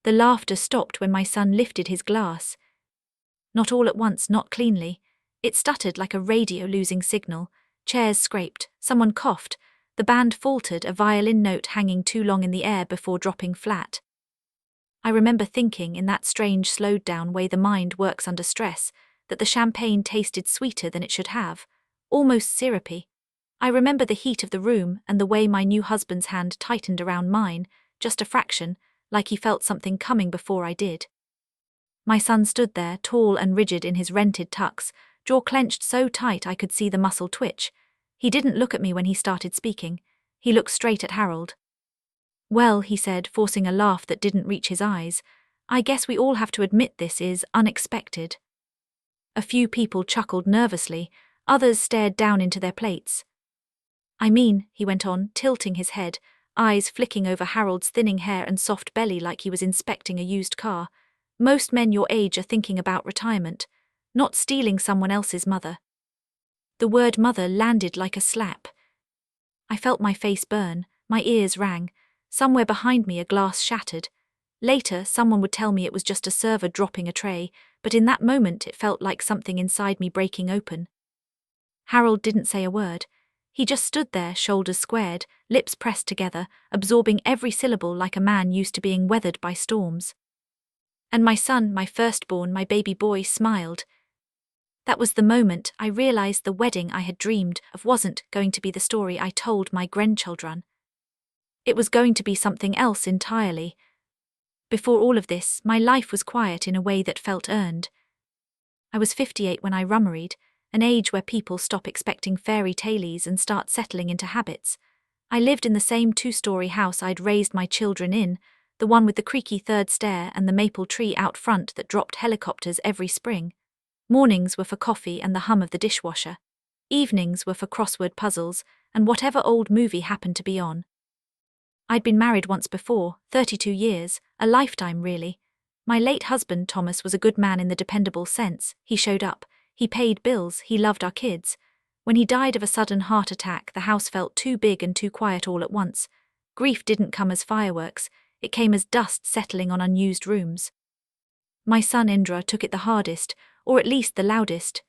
The laughter stopped when my son lifted his glass. Not all at once, not cleanly. It stuttered like a radio losing signal. Chairs scraped, someone coughed, the band faltered, a violin note hanging too long in the air before dropping flat. I remember thinking, in that strange slowed down way the mind works under stress, that the champagne tasted sweeter than it should have, almost syrupy. I remember the heat of the room and the way my new husband's hand tightened around mine, just a fraction, like he felt something coming before I did. My son stood there, tall and rigid in his rented tux, jaw clenched so tight I could see the muscle twitch. He didn't look at me when he started speaking. He looked straight at Harold. "Well," he said, forcing a laugh that didn't reach his eyes, "I guess we all have to admit this is unexpected." A few people chuckled nervously, others stared down into their plates. "I mean," he went on, tilting his head, eyes flicking over Harold's thinning hair and soft belly like he was inspecting a used car, "most men your age are thinking about retirement, not stealing someone else's mother." The word mother landed like a slap. I felt my face burn, my ears rang. Somewhere behind me a glass shattered. Later, someone would tell me it was just a server dropping a tray, but in that moment it felt like something inside me breaking open. Harold didn't say a word. He just stood there, shoulders squared, lips pressed together, absorbing every syllable like a man used to being weathered by storms. And my son, my firstborn, my baby boy, smiled. That was the moment I realized the wedding I had dreamed of wasn't going to be the story I told my grandchildren. It was going to be something else entirely. Before all of this, my life was quiet in a way that felt earned. I was 58 when I remarried, an age where people stop expecting fairy tales and start settling into habits. I lived in the same 2-story house I'd raised my children in, the one with the creaky third stair and the maple tree out front that dropped helicopters every spring. Mornings were for coffee and the hum of the dishwasher. Evenings were for crossword puzzles and whatever old movie happened to be on. I'd been married once before, 32 years, a lifetime really. My late husband, Thomas, was a good man in the dependable sense. He showed up, he paid bills, he loved our kids. When he died of a sudden heart attack, the house felt too big and too quiet all at once. Grief didn't come as fireworks, it came as dust settling on unused rooms. My son Indra took it the hardest, or at least the loudest.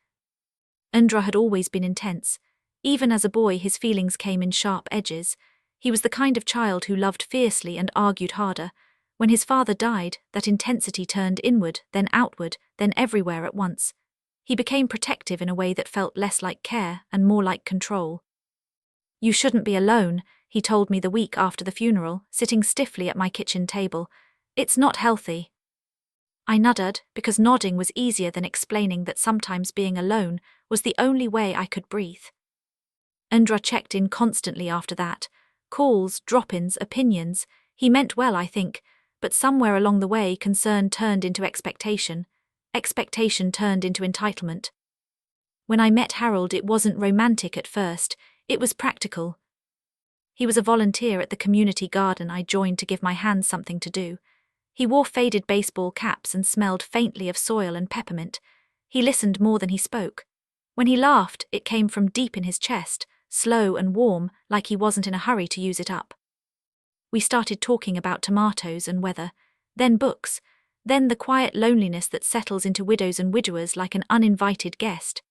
Indra had always been intense. Even as a boy, his feelings came in sharp edges. He was the kind of child who loved fiercely and argued harder. When his father died, that intensity turned inward, then outward, then everywhere at once. He became protective in a way that felt less like care and more like control. "You shouldn't be alone," he told me the week after the funeral, sitting stiffly at my kitchen table. "It's not healthy." I nodded, because nodding was easier than explaining that sometimes being alone was the only way I could breathe. Indra checked in constantly after that. Calls, drop-ins, opinions. He meant well, I think, but somewhere along the way concern turned into expectation. Expectation turned into entitlement. When I met Harold, it wasn't romantic at first, it was practical. He was a volunteer at the community garden I joined to give my hands something to do. He wore faded baseball caps and smelled faintly of soil and peppermint. He listened more than he spoke. When he laughed, it came from deep in his chest, slow and warm, like he wasn't in a hurry to use it up. We started talking about tomatoes and weather, then books, then the quiet loneliness that settles into widows and widowers like an uninvited guest.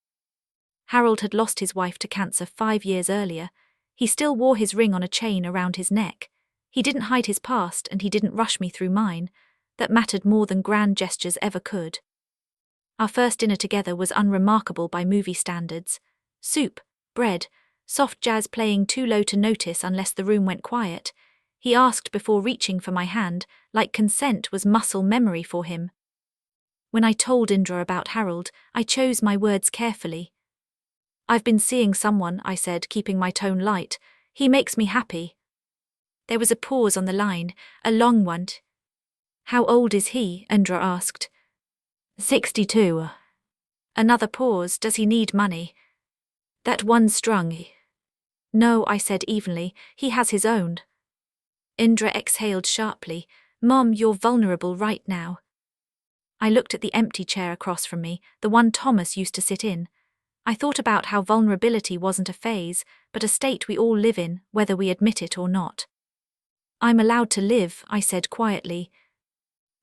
Harold had lost his wife to cancer 5 years earlier. He still wore his ring on a chain around his neck. He didn't hide his past and he didn't rush me through mine. That mattered more than grand gestures ever could. Our first dinner together was unremarkable by movie standards. Soup, bread, soft jazz playing too low to notice unless the room went quiet. He asked before reaching for my hand, like consent was muscle memory for him. When I told Indra about Harold, I chose my words carefully. "I've been seeing someone," I said, keeping my tone light. "He makes me happy." There was a pause on the line, a long one. "How old is he?" Indra asked. 62. Another pause. "Does he need money?" "That one's strung." "No," I said evenly, "he has his own." Indra exhaled sharply. "Mom, you're vulnerable right now." I looked at the empty chair across from me, the one Thomas used to sit in. I thought about how vulnerability wasn't a phase, but a state we all live in, whether we admit it or not. "I'm allowed to live," I said quietly.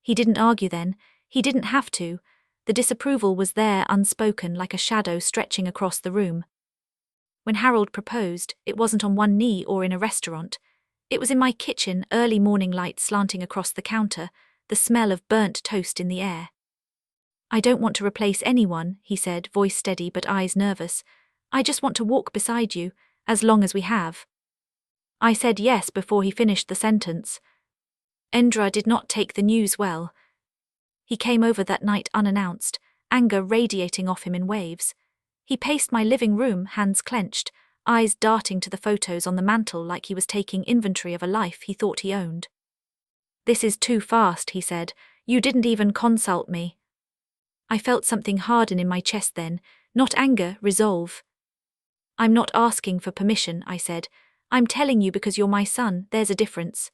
He didn't argue then. He didn't have to. The disapproval was there, unspoken, like a shadow stretching across the room. When Harold proposed, it wasn't on one knee or in a restaurant. It was in my kitchen, early morning light slanting across the counter, the smell of burnt toast in the air. "I don't want to replace anyone," he said, voice steady but eyes nervous. "I just want to walk beside you, as long as we have." I said yes before he finished the sentence. Endra did not take the news well. He came over that night unannounced, anger radiating off him in waves. He paced my living room, hands clenched, eyes darting to the photos on the mantel like he was taking inventory of a life he thought he owned. "This is too fast," he said. "You didn't even consult me." I felt something harden in my chest then, not anger, resolve. "I'm not asking for permission," I said. "I'm telling you because you're my son, there's a difference."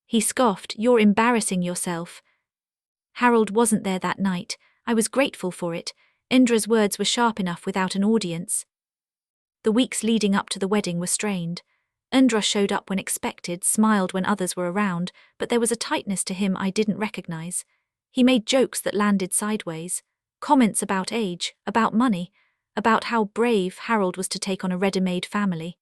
He scoffed. "You're embarrassing yourself." Harold wasn't there that night. I was grateful for it. Indra's words were sharp enough without an audience. The weeks leading up to the wedding were strained. Indra showed up when expected, smiled when others were around, but there was a tightness to him I didn't recognize. He made jokes that landed sideways. Comments about age, about money, about how brave Harold was to take on a ready-made family.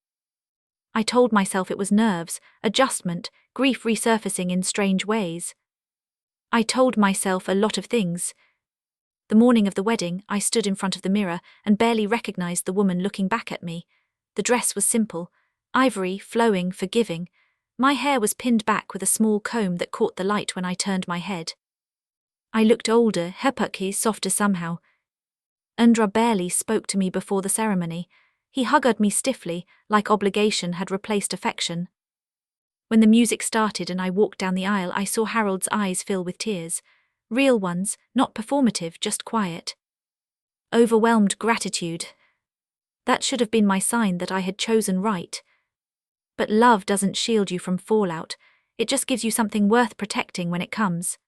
I told myself it was nerves, adjustment, grief resurfacing in strange ways. I told myself a lot of things. The morning of the wedding, I stood in front of the mirror and barely recognized the woman looking back at me. The dress was simple, ivory, flowing, forgiving. My hair was pinned back with a small comb that caught the light when I turned my head. I looked older, Hepukhi softer somehow. Indra barely spoke to me before the ceremony. He hugged me stiffly, like obligation had replaced affection. When the music started and I walked down the aisle, I saw Harold's eyes fill with tears. Real ones, not performative, just quiet. Overwhelmed gratitude. That should have been my sign that I had chosen right. But love doesn't shield you from fallout. It just gives you something worth protecting when it comes.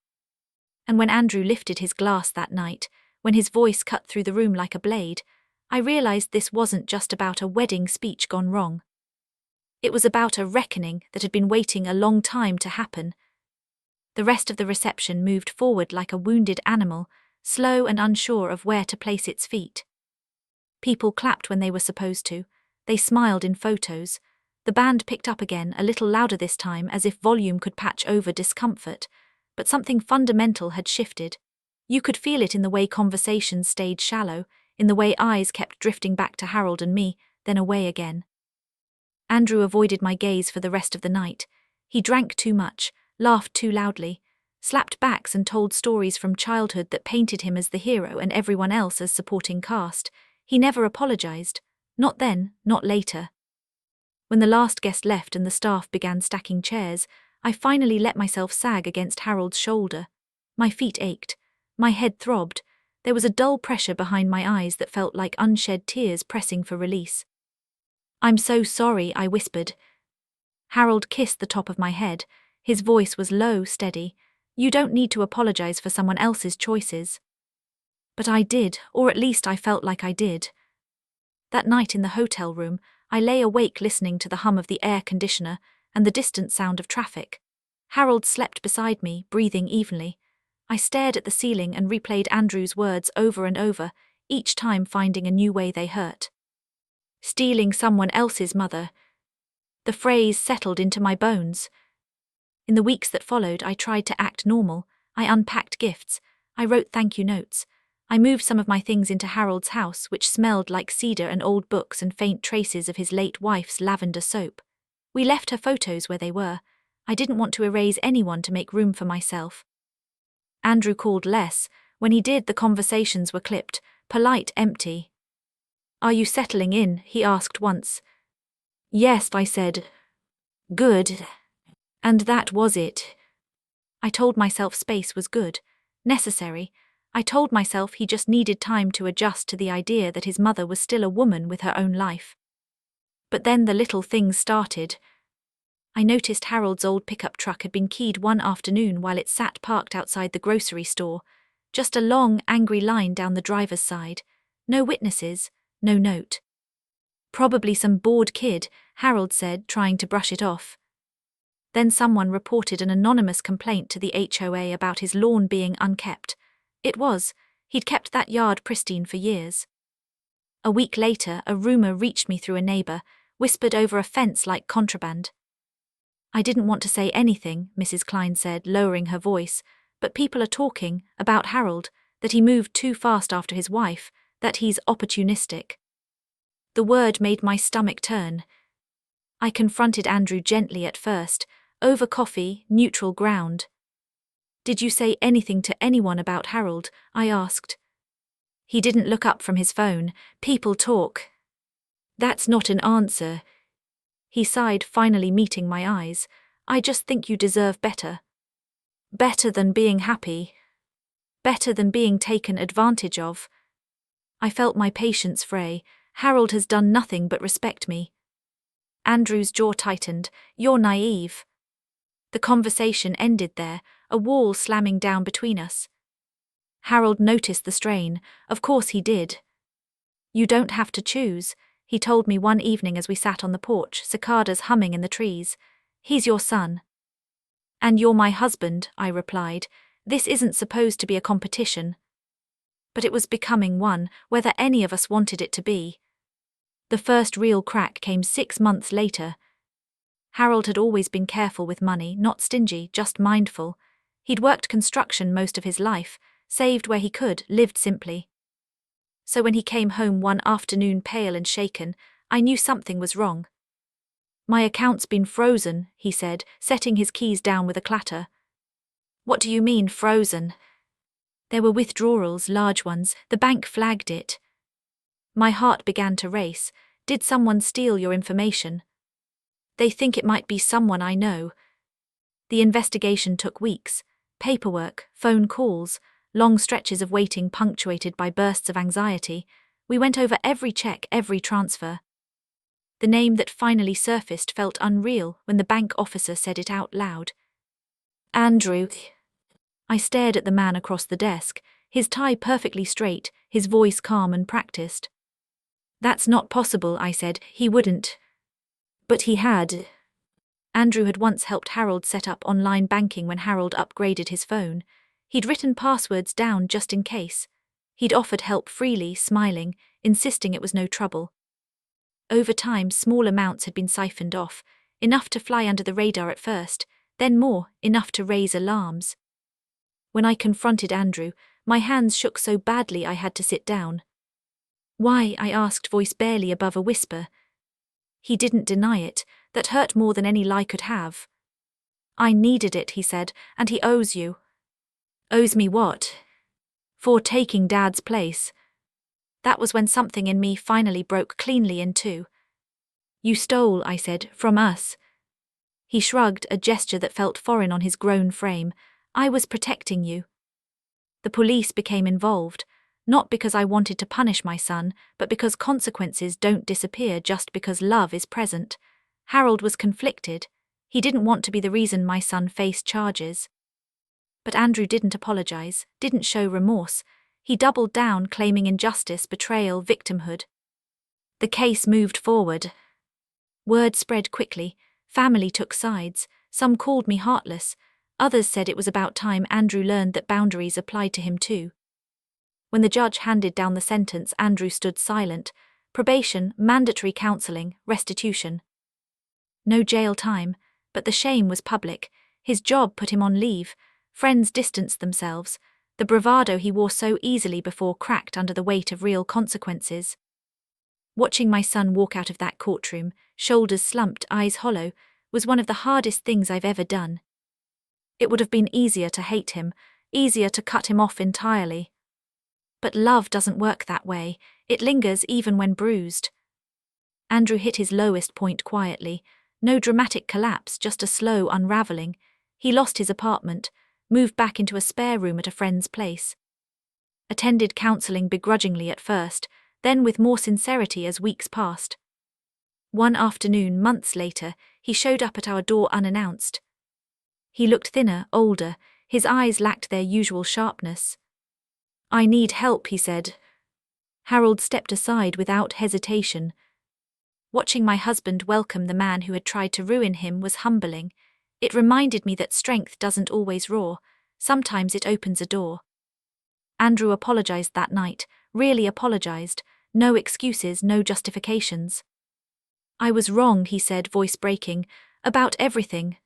And when Andrew lifted his glass that night, when his voice cut through the room like a blade, I realized this wasn't just about a wedding speech gone wrong. It was about a reckoning that had been waiting a long time to happen. The rest of the reception moved forward like a wounded animal, slow and unsure of where to place its feet. People clapped when they were supposed to. They smiled in photos. The band picked up again, a little louder this time, as if volume could patch over discomfort. But something fundamental had shifted. You could feel it in the way conversations stayed shallow, in the way eyes kept drifting back to Harold and me, then away again. Andrew avoided my gaze for the rest of the night. He drank too much, laughed too loudly, slapped backs and told stories from childhood that painted him as the hero and everyone else as supporting cast. He never apologized. Not then, not later. When the last guest left and the staff began stacking chairs, I finally let myself sag against Harold's shoulder. My feet ached. My head throbbed. There was a dull pressure behind my eyes that felt like unshed tears pressing for release. "I'm so sorry," I whispered. Harold kissed the top of my head. His voice was low, steady. "You don't need to apologize for someone else's choices." But I did, or at least I felt like I did. That night in the hotel room, I lay awake listening to the hum of the air conditioner and the distant sound of traffic. Harold slept beside me, breathing evenly. I stared at the ceiling and replayed Andrew's words over and over, each time finding a new way they hurt. Stealing someone else's mother. The phrase settled into my bones. In the weeks that followed, I tried to act normal. I unpacked gifts. I wrote thank you notes. I moved some of my things into Harold's house, which smelled like cedar and old books and faint traces of his late wife's lavender soap. We left her photos where they were. I didn't want to erase anyone to make room for myself. Andrew called less. When he did, the conversations were clipped, polite, empty. "Are you settling in?" he asked once. "Yes," I said. "Good." And that was it. I told myself space was good, necessary. I told myself he just needed time to adjust to the idea that his mother was still a woman with her own life. But then the little things started. I noticed Harold's old pickup truck had been keyed one afternoon while it sat parked outside the grocery store. Just a long, angry line down the driver's side. No witnesses, no note. "Probably some bored kid," Harold said, trying to brush it off. Then someone reported an anonymous complaint to the HOA about his lawn being unkept. He'd kept that yard pristine for years. A week later, a rumor reached me through a neighbor, whispered over a fence like contraband. I didn't want to say anything, Mrs. Klein said, lowering her voice, but people are talking about Harold, that he moved too fast after his wife, that he's opportunistic. The word made my stomach turn. I confronted Andrew gently at first, over coffee, neutral ground. Did you say anything to anyone about Harold? I asked. He didn't look up from his phone. People talk. That's not an answer. He sighed, finally meeting my eyes. I just think you deserve better. Better than being happy. Better than being taken advantage of. I felt my patience fray. Harold has done nothing but respect me. Andrew's jaw tightened. You're naive. The conversation ended there, a wall slamming down between us. Harold noticed the strain. Of course he did. You don't have to choose, he told me one evening as we sat on the porch, cicadas humming in the trees. He's your son. And you're my husband, I replied. This isn't supposed to be a competition. But it was becoming one, whether any of us wanted it to be. The first real crack came 6 months later. Harold had always been careful with money, not stingy, just mindful. He'd worked construction most of his life, saved where he could, lived simply. So when he came home one afternoon pale and shaken, I knew something was wrong. My account's been frozen, he said, setting his keys down with a clatter. What do you mean, frozen? There were withdrawals, large ones, the bank flagged it. My heart began to race. Did someone steal your information? They think it might be someone I know. The investigation took weeks. Paperwork, phone calls, long stretches of waiting punctuated by bursts of anxiety. We went over every check, every transfer. The name that finally surfaced felt unreal when the bank officer said it out loud. Andrew. I stared at the man across the desk, his tie perfectly straight, his voice calm and practiced. That's not possible, I said. He wouldn't. But he had. Andrew had once helped Harold set up online banking when Harold upgraded his phone. He'd written passwords down just in case. He'd offered help freely, smiling, insisting it was no trouble. Over time, small amounts had been siphoned off, enough to fly under the radar at first, then more, enough to raise alarms. When I confronted Andrew, my hands shook so badly I had to sit down. Why? I asked, voice barely above a whisper. He didn't deny it. That hurt more than any lie could have. I needed it, he said, and he owes you. Owes me what? For taking Dad's place. That was when something in me finally broke cleanly in two. You stole, I said, from us. He shrugged, a gesture that felt foreign on his grown frame. I was protecting you. The police became involved, not because I wanted to punish my son, but because consequences don't disappear just because love is present. Harold was conflicted. He didn't want to be the reason my son faced charges. But Andrew didn't apologize, didn't show remorse. He doubled down, claiming injustice, betrayal, victimhood. The case moved forward. Word spread quickly. Family took sides. Some called me heartless. Others said it was about time Andrew learned that boundaries applied to him too. When the judge handed down the sentence, Andrew stood silent. Probation, mandatory counseling, restitution. No jail time, but the shame was public. His job put him on leave. Friends distanced themselves. The bravado he wore so easily before cracked under the weight of real consequences. Watching my son walk out of that courtroom, shoulders slumped, eyes hollow, was one of the hardest things I've ever done. It would have been easier to hate him, easier to cut him off entirely. But love doesn't work that way. It lingers even when bruised. Andrew hit his lowest point quietly. No dramatic collapse, just a slow unraveling. He lost his apartment, moved back into a spare room at a friend's place. Attended counseling begrudgingly at first, then with more sincerity as weeks passed. One afternoon, months later, he showed up at our door unannounced. He looked thinner, older, his eyes lacked their usual sharpness. I need help, he said. Harold stepped aside without hesitation. Watching my husband welcome the man who had tried to ruin him was humbling. It reminded me that strength doesn't always roar, sometimes it opens a door. Andrew apologized that night, really apologized, no excuses, no justifications. I was wrong, he said, voice breaking, about everything.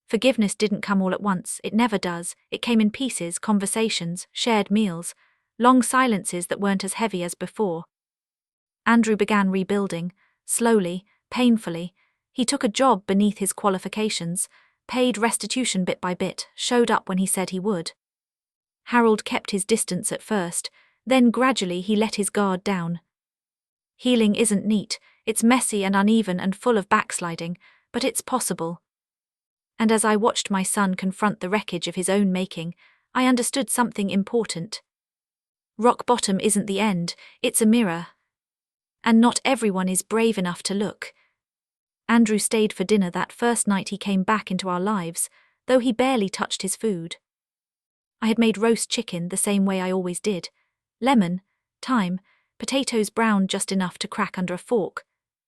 Forgiveness didn't come all at once, it never does, it came in pieces, conversations, shared meals, long silences that weren't as heavy as before. Andrew began rebuilding, slowly, painfully. He took a job beneath his qualifications, paid restitution bit by bit, showed up when he said he would. Harold kept his distance at first, then gradually he let his guard down. Healing isn't neat, it's messy and uneven and full of backsliding, but it's possible. And as I watched my son confront the wreckage of his own making, I understood something important. Rock bottom isn't the end, it's a mirror. And not everyone is brave enough to look. Andrew stayed for dinner that first night he came back into our lives, though he barely touched his food. I had made roast chicken the same way I always did. Lemon, thyme, potatoes browned just enough to crack under a fork.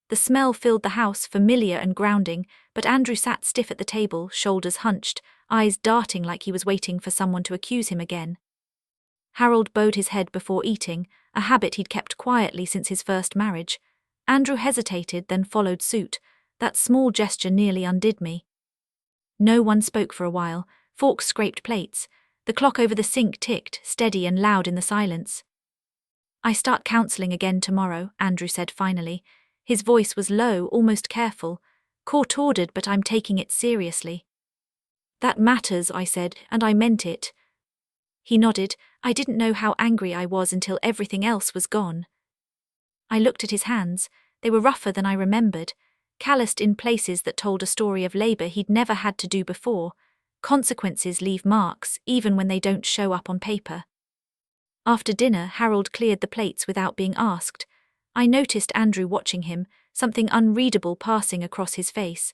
The smell filled the house, familiar and grounding, but Andrew sat stiff at the table, shoulders hunched, eyes darting like he was waiting for someone to accuse him again. Harold bowed his head before eating, a habit he'd kept quietly since his first marriage. Andrew hesitated, then followed suit. That small gesture nearly undid me. No one spoke for a while, forks scraped plates. The clock over the sink ticked, steady and loud in the silence. "I start counseling again tomorrow," Andrew said finally. His voice was low, almost careful. "Court-ordered, but I'm taking it seriously." "That matters," I said, and I meant it. He nodded. I didn't know how angry I was until everything else was gone. I looked at his hands. They were rougher than I remembered, calloused in places that told a story of labor he'd never had to do before. Consequences leave marks, even when they don't show up on paper. After dinner, Harold cleared the plates without being asked. I noticed Andrew watching him, something unreadable passing across his face.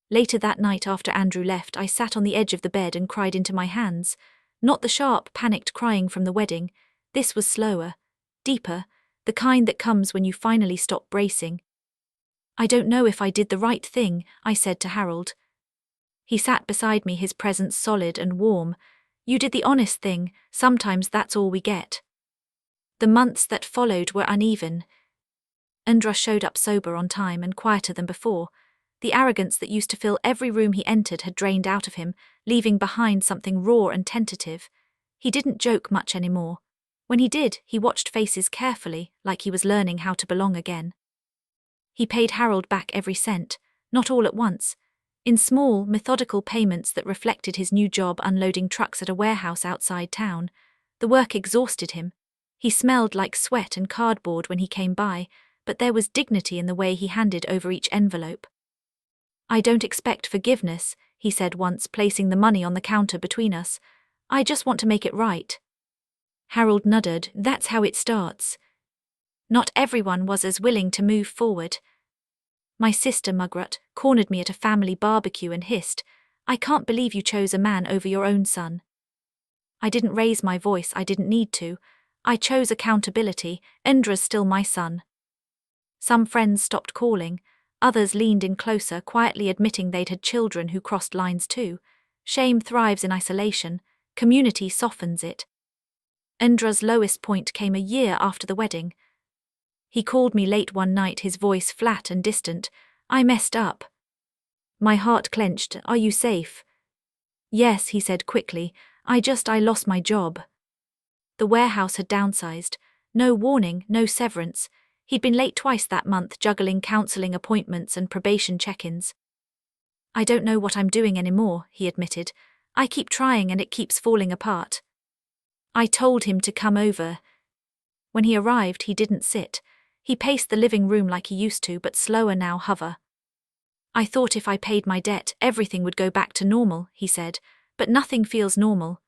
Later that night after Andrew left, I sat on the edge of the bed and cried into my hands. Not the sharp, panicked crying from the wedding. This was slower, deeper, the kind that comes when you finally stop bracing. "I don't know if I did the right thing," I said to Harold. He sat beside me, his presence solid and warm. "You did the honest thing, sometimes that's all we get." The months that followed were uneven. Andrew showed up sober on time and quieter than before. The arrogance that used to fill every room he entered had drained out of him, leaving behind something raw and tentative. He didn't joke much anymore. When he did, he watched faces carefully, like he was learning how to belong again. He paid Harold back every cent, not all at once, in small, methodical payments that reflected his new job unloading trucks at a warehouse outside town. The work exhausted him. He smelled like sweat and cardboard when he came by, but there was dignity in the way he handed over each envelope. "I don't expect forgiveness," he said once, placing the money on the counter between us. "I just want to make it right." Harold nodded. "That's how it starts." Not everyone was as willing to move forward. My sister, Margaret, cornered me at a family barbecue and hissed, "I can't believe you chose a man over your own son." I didn't raise my voice, I didn't need to. I chose accountability. Andrew's still my son. Some friends stopped calling. Others leaned in closer, quietly admitting they'd had children who crossed lines too. Shame thrives in isolation. Community softens it. Andrew's lowest point came a year after the wedding. He called me late one night, his voice flat and distant. "I messed up." My heart clenched. "Are you safe?" "Yes," he said quickly. I lost my job." The warehouse had downsized. No warning, no severance. He'd been late twice that month, juggling counseling appointments and probation check-ins. "I don't know what I'm doing anymore," he admitted. "I keep trying and it keeps falling apart." I told him to come over. When he arrived, he didn't sit. He paced the living room like he used to, but slower now, hover. "I thought if I paid my debt, everything would go back to normal," he said, "but nothing feels normal."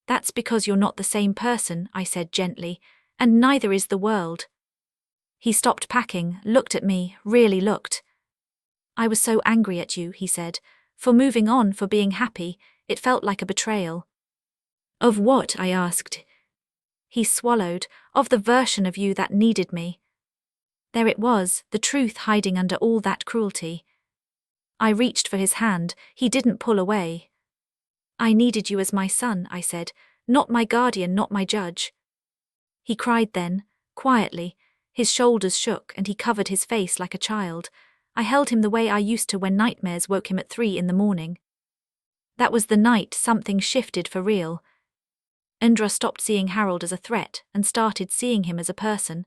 "That's because you're not the same person," I said gently, "and neither is the world." He stopped packing, looked at me, really looked. "I was so angry at you," he said, "for moving on, for being happy. It felt like a betrayal." "Of what?" I asked. He swallowed. "Of the version of you that needed me." There it was, the truth hiding under all that cruelty. I reached for his hand, he didn't pull away. I needed you as my son, I said, not my guardian, not my judge. He cried then, quietly. His shoulders shook and he covered his face like a child. I held him the way I used to when nightmares woke him at 3 in the morning. That was the night something shifted for real. Indra stopped seeing Harold as a threat and started seeing him as a person,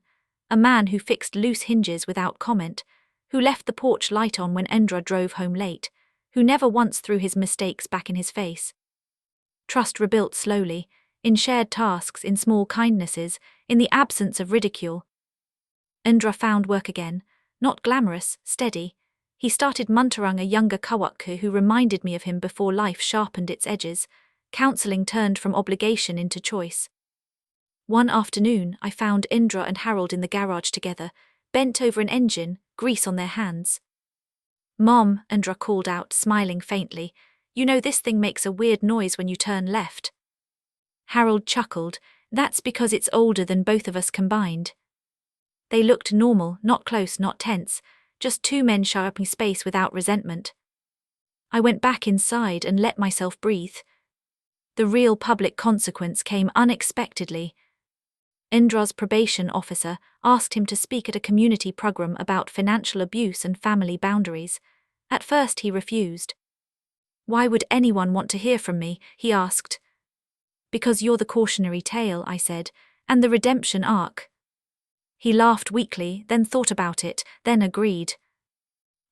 a man who fixed loose hinges without comment, who left the porch light on when Indra drove home late, who never once threw his mistakes back in his face. Trust rebuilt slowly, in shared tasks, in small kindnesses, in the absence of ridicule. Indra found work again, not glamorous, steady. He started mentoring a younger coworker who reminded me of him before life sharpened its edges. Counseling turned from obligation into choice. One afternoon, I found Indra and Harold in the garage together, bent over an engine, grease on their hands. "Mom," Indra called out, smiling faintly, "you know this thing makes a weird noise when you turn left." Harold chuckled, "That's because it's older than both of us combined." They looked normal, not close, not tense, just two men sharpening space without resentment. I went back inside and let myself breathe. The real public consequence came unexpectedly. Indra's probation officer asked him to speak at a community program about financial abuse and family boundaries. At first he refused. "Why would anyone want to hear from me?" he asked. "Because you're the cautionary tale," I said, "and the redemption arc." He laughed weakly, then thought about it, then agreed.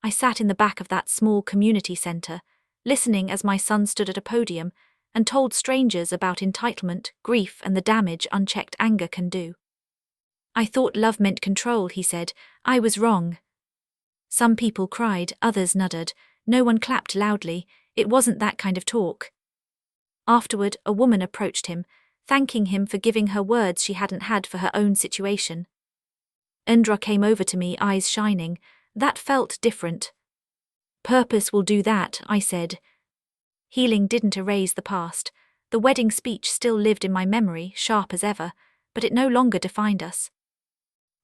I sat in the back of that small community center, listening as my son stood at a podium and told strangers about entitlement, grief, and the damage unchecked anger can do. "I thought love meant control," he said. "I was wrong." Some people cried, others nodded. No one clapped loudly. It wasn't that kind of talk. Afterward, a woman approached him, thanking him for giving her words she hadn't had for her own situation. Indra came over to me, eyes shining. That felt different. "Purpose will do that," I said. Healing didn't erase the past. The wedding speech still lived in my memory, sharp as ever, but it no longer defined us.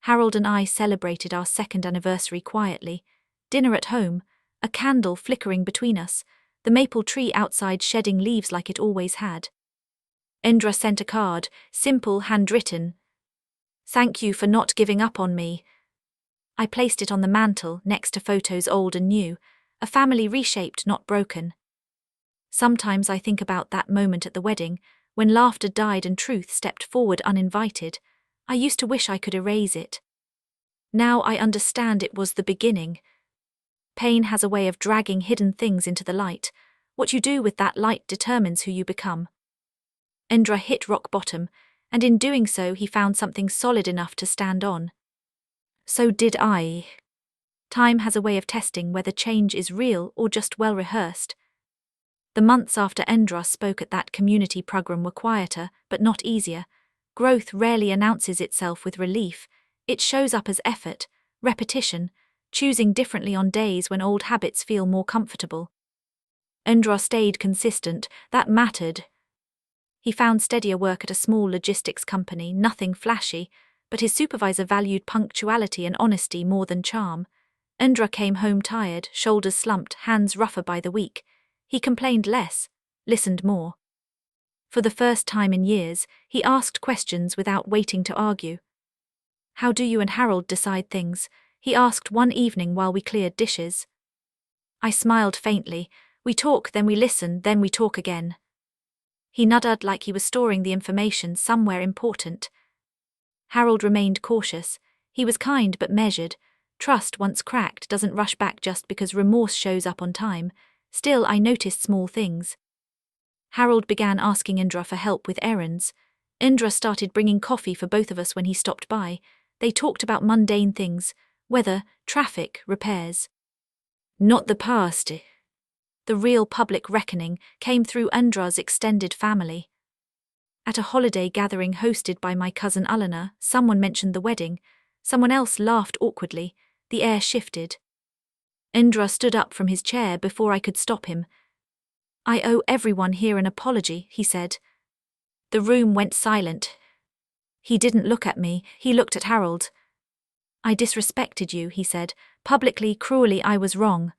Harold and I celebrated our second anniversary quietly. Dinner at home, a candle flickering between us, the maple tree outside shedding leaves like it always had. Indra sent a card, simple, handwritten. "Thank you for not giving up on me." I placed it on the mantel, next to photos old and new, a family reshaped, not broken. Sometimes I think about that moment at the wedding, when laughter died and truth stepped forward uninvited. I used to wish I could erase it. Now I understand it was the beginning. Pain has a way of dragging hidden things into the light. What you do with that light determines who you become. Indra hit rock bottom, and in doing so he found something solid enough to stand on. So did I. Time has a way of testing whether change is real or just well rehearsed. The months after Indra spoke at that community program were quieter, but not easier. Growth rarely announces itself with relief. It shows up as effort, repetition, choosing differently on days when old habits feel more comfortable. Indra stayed consistent, that mattered. He found steadier work at a small logistics company, nothing flashy, but his supervisor valued punctuality and honesty more than charm. Indra came home tired, shoulders slumped, hands rougher by the week. He complained less, listened more. For the first time in years, he asked questions without waiting to argue. "How do you and Harold decide things?" he asked one evening while we cleared dishes. I smiled faintly. "We talk, then we listen, then we talk again." He nodded like he was storing the information somewhere important. Harold remained cautious. He was kind but measured. Trust, once cracked, doesn't rush back just because remorse shows up on time. Still, I noticed small things. Harold began asking Indra for help with errands. Indra started bringing coffee for both of us when he stopped by. They talked about mundane things, weather, traffic, repairs. Not the past. The real public reckoning came through Indra's extended family. At a holiday gathering hosted by my cousin Alana, someone mentioned the wedding. Someone else laughed awkwardly. The air shifted. Indra stood up from his chair before I could stop him. "I owe everyone here an apology," he said. The room went silent. He didn't look at me, he looked at Harold. "I disrespected you," he said. "Publicly, cruelly, I was wrong."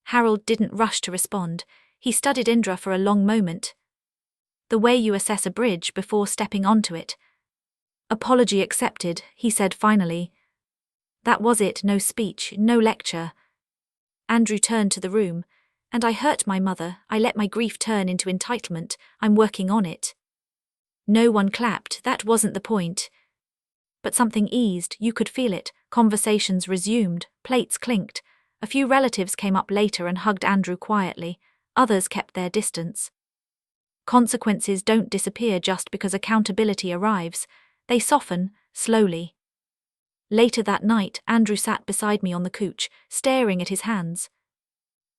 Harold didn't rush to respond. He studied Indra for a long moment. The way you assess a bridge before stepping onto it. Apology accepted, he said finally. That was it, no speech, no lecture. Andrew turned to the room. And I hurt my mother, I let my grief turn into entitlement, I'm working on it. No one clapped, that wasn't the point. But something eased, you could feel it, conversations resumed, plates clinked. A few relatives came up later and hugged Andrew quietly, others kept their distance. Consequences don't disappear just because accountability arrives, they soften, slowly. Later that night, Andrew sat beside me on the couch, staring at his hands.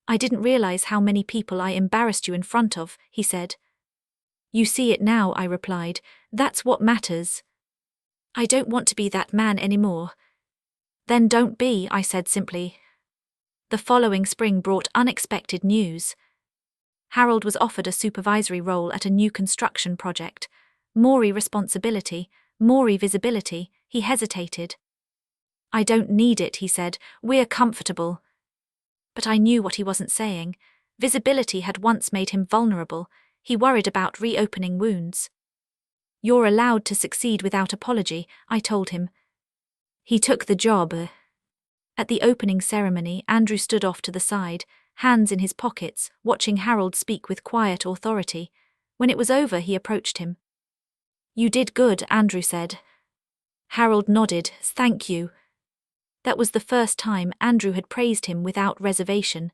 I didn't realize how many people I embarrassed you in front of, he said. You see it now, I replied, that's what matters. I don't want to be that man anymore. Then don't be, I said simply. The following spring brought unexpected news. Harold was offered a supervisory role at a new construction project. More responsibility, more visibility, he hesitated. I don't need it, he said, we're comfortable. But I knew what he wasn't saying. Visibility had once made him vulnerable. He worried about reopening wounds. You're allowed to succeed without apology, I told him. He took the job. At the opening ceremony, Andrew stood off to the side, hands in his pockets, watching Harold speak with quiet authority. When it was over, he approached him. You did good, Andrew said. Harold nodded, thank you. That was the first time Andrew had praised him without reservation.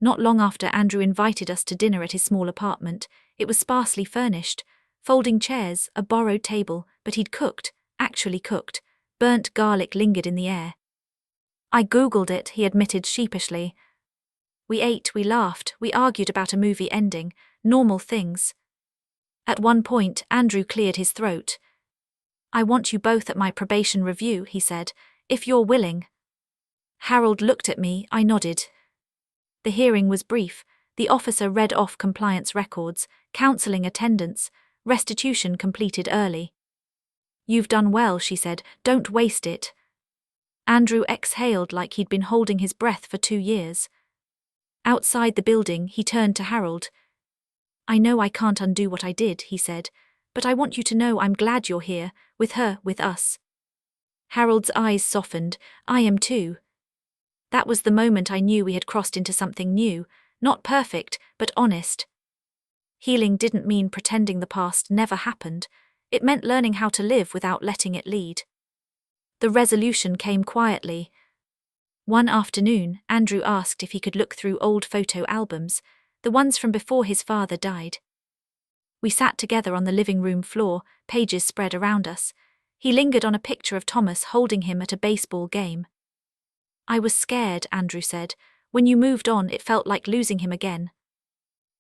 Not long after, Andrew invited us to dinner at his small apartment. It was sparsely furnished. Folding chairs, a borrowed table, but he'd cooked, actually cooked. Burnt garlic lingered in the air. I googled it, he admitted sheepishly. We ate, we laughed, we argued about a movie ending, normal things. At one point, Andrew cleared his throat. I want you both at my probation review, he said, if you're willing. Harold looked at me, I nodded. The hearing was brief. The officer read off compliance records, counseling attendance, restitution completed early. You've done well, she said, don't waste it. Andrew exhaled like he'd been holding his breath for 2 years. Outside the building, he turned to Harold. I know I can't undo what I did, he said, but I want you to know I'm glad you're here, with her, with us. Harold's eyes softened, I am too. That was the moment I knew we had crossed into something new, not perfect, but honest. Healing didn't mean pretending the past never happened. It meant learning how to live without letting it lead. The resolution came quietly. One afternoon, Andrew asked if he could look through old photo albums, the ones from before his father died. We sat together on the living room floor, pages spread around us. He lingered on a picture of Thomas holding him at a baseball game. I was scared, Andrew said. When you moved on, it felt like losing him again.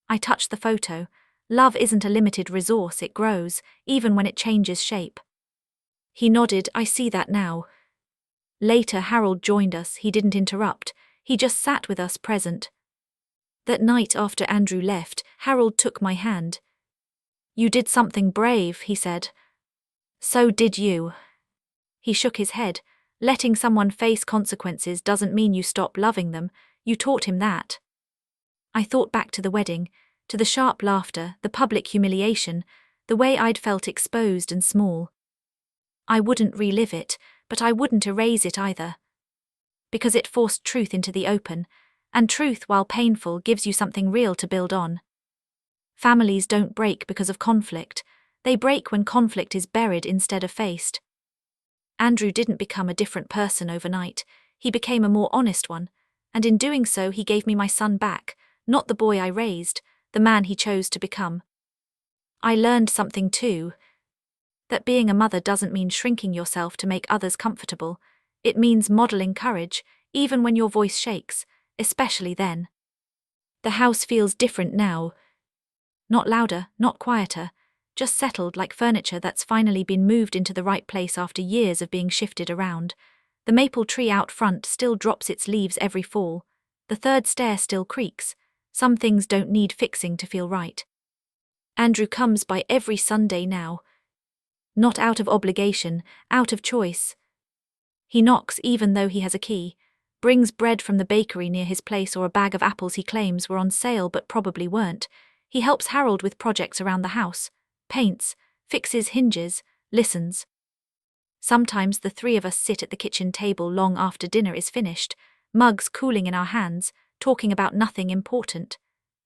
I touched the photo. Love isn't a limited resource, it grows, even when it changes shape. He nodded, I see that now. Later, Harold joined us. He didn't interrupt. He just sat with us, present. That night after Andrew left, Harold took my hand. You did something brave, he said. So did you. He shook his head. Letting someone face consequences doesn't mean you stop loving them. You taught him that. I thought back to the wedding, to the sharp laughter, the public humiliation, the way I'd felt exposed and small. I wouldn't relive it, but I wouldn't erase it either. Because it forced truth into the open, and truth, while painful, gives you something real to build on. Families don't break because of conflict. They break when conflict is buried instead of faced. Andrew didn't become a different person overnight. He became a more honest one, and in doing so he gave me my son back, not the boy I raised, the man he chose to become. I learned something too. That being a mother doesn't mean shrinking yourself to make others comfortable. It means modeling courage, even when your voice shakes, especially then. The house feels different now. Not louder, not quieter, just settled like furniture that's finally been moved into the right place after years of being shifted around. The maple tree out front still drops its leaves every fall. The third stair still creaks. Some things don't need fixing to feel right. Andrew comes by every Sunday now. Not out of obligation, out of choice. He knocks even though he has a key. brings bread from the bakery near his place or a bag of apples he claims were on sale but probably weren't. He helps Harold with projects around the house, paints, fixes hinges, listens. Sometimes the three of us sit at the kitchen table long after dinner is finished, mugs cooling in our hands, talking about nothing important.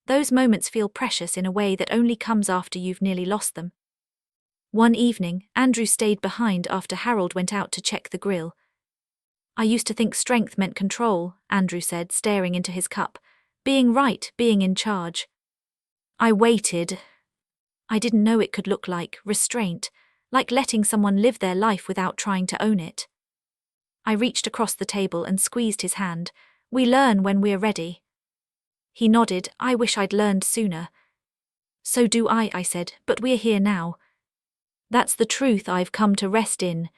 Those moments feel precious in a way that only comes after you've nearly lost them. One evening, Andrew stayed behind after Harold went out to check the grill. "I used to think strength meant control," Andrew said, staring into his cup. "Being right, being in charge." I waited. I didn't know it could look like restraint, like letting someone live their life without trying to own it. I reached across the table and squeezed his hand. "We learn when we're ready." He nodded. "I wish I'd learned sooner." "So do I said, "but we're here now." That's the truth I've come to rest in.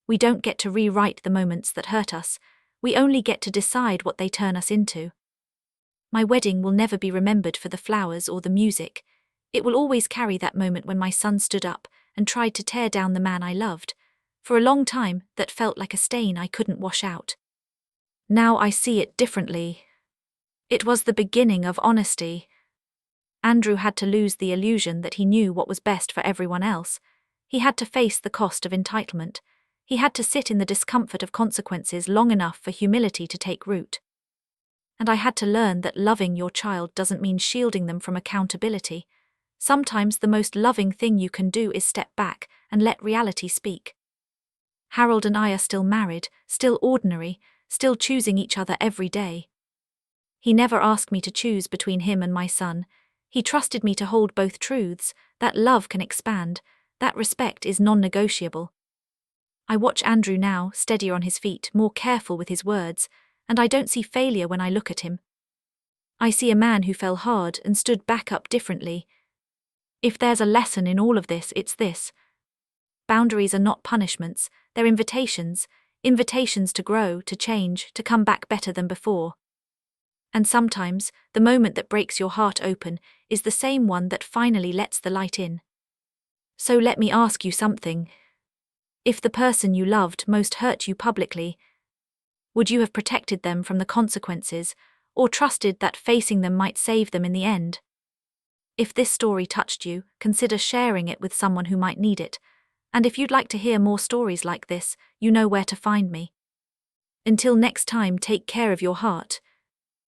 We don't get to rewrite the moments that hurt us. We only get to decide what they turn us into. My wedding will never be remembered for the flowers or the music. It will always carry that moment when my son stood up and tried to tear down the man I loved. For a long time, that felt like a stain I couldn't wash out. Now I see it differently. It was the beginning of honesty. Andrew had to lose the illusion that he knew what was best for everyone else. He had to face the cost of entitlement. He had to sit in the discomfort of consequences long enough for humility to take root. And I had to learn that loving your child doesn't mean shielding them from accountability. Sometimes the most loving thing you can do is step back and let reality speak. Harold and I are still married, still ordinary, still choosing each other every day. He never asked me to choose between him and my son. He trusted me to hold both truths, that love can expand, that respect is non-negotiable. I watch Andrew now, steadier on his feet, more careful with his words, and I don't see failure when I look at him. I see a man who fell hard and stood back up differently. If there's a lesson in all of this, it's this. Boundaries are not punishments, they're invitations, invitations to grow, to change, to come back better than before. And sometimes, the moment that breaks your heart open is the same one that finally lets the light in. So let me ask you something. If the person you loved most hurt you publicly, would you have protected them from the consequences, or trusted that facing them might save them in the end? If this story touched you, consider sharing it with someone who might need it. And if you'd like to hear more stories like this, you know where to find me. Until next time, take care of your heart.